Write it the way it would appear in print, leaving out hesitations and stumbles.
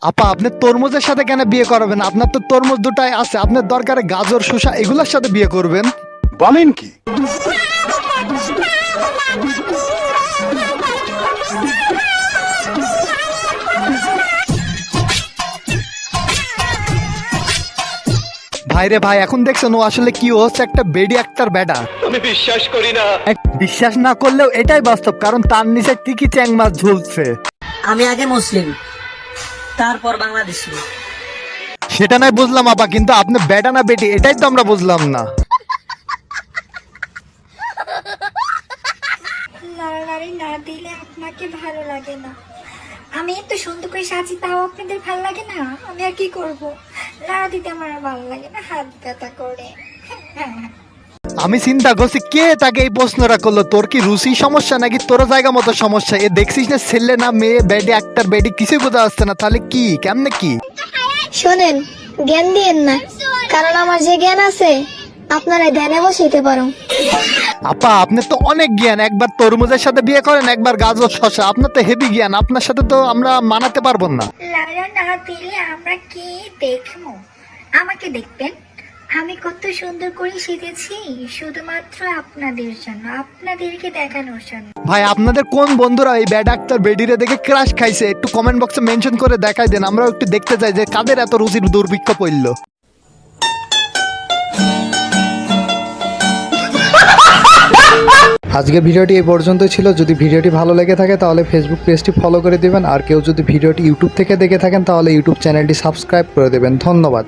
আপা আপনি তরমুজের সাথে কেন বিয়ে করবেন? আপনার তো তরমুজ দুটাই আছে, আপনার দরকারে গাজর শসা এগুলোর সাথে বিয়ে করবেন। বলেন কি? ভাই রে ভাই, এখন দেখছেন ও আসলে কি হচ্ছে, একটা বেডি একটার বেডা। আমি বিশ্বাস করি না। বিশ্বাস না করলেও এটাই বাস্তব, কারণ তার নিচে টিকি চ্যাং মাছ ঝুলছে। আমি আগে মুসলিম, তারপর বাংলাদেশি। সেটা নয় বুঝলাম আপা, কিন্তু আপনি বেডা না বেটি এটাই তো আমরা বুঝলাম না। নাড়ানাড়ি না দিলে আপনাকে ভালো লাগে না। আমি এত সুন্দর করে সাজি, তাও আপনাদের ভালো লাগে না। আমি আর কি করব, নাড়া দিতে আমার আর ভালো লাগে না, হাত ব্যথা করে। আমি চিন্তা করছি কে তাকে এই প্রশ্নটা করলো। তোর কি রুচি সমস্যা নাকি তোর জায়গা মতো সমস্যা? এ দেখছিস না ছেলে না মেয়ে, বেডি একটার বেডি কিছুই বোঝা যাচ্ছে না। তাহলে কি কেমনে কি? শোনেন, জ্ঞান দিয়েন না, কারণ আমার যে জ্ঞান আছে আপনারা ধ্যানে বসাইতে পারো। আপা আপনার তো অনেক জ্ঞান, একবার তরমুজের সাথে বিয়ে করেন, একবার গাজর শসা। আপনার তো হেভি জ্ঞান, আপনার সাথে তো আমরা মানাতে পারবো না। নাড়া না দিলে আমরা কি দেখবো? আমাকে দেখবেন, আমি কত সুন্দর করে সেজেছি শুধুমাত্র আপনাদের জন্য, আপনাদেরকে দেখানোর জন্য। ভাই আপনাদের কোন বন্ধুরা এই ব্যাড ডাক্তার বেডিরে দেখে ক্রাশ খাইছে একটু কমেন্ট বক্সে মেনশন করে দেখাই দেন, আমরা একটু দেখতে চাই যে কাদের এত রুচির দুর্ভিক্ষ পড়ল। আজকে ভিডিওটি এই পর্যন্তই ছিল। যদি ভিডিওটি ভালো লেগে থাকে তাহলে ফেসবুক পেজটি ফলো করে দিবেন, আর কেউ যদি ভিডিওটি ইউটিউব থেকে দেখে থাকেন তাহলে ইউটিউব চ্যানেলটি সাবস্ক্রাইব করে দেবেন। ধন্যবাদ।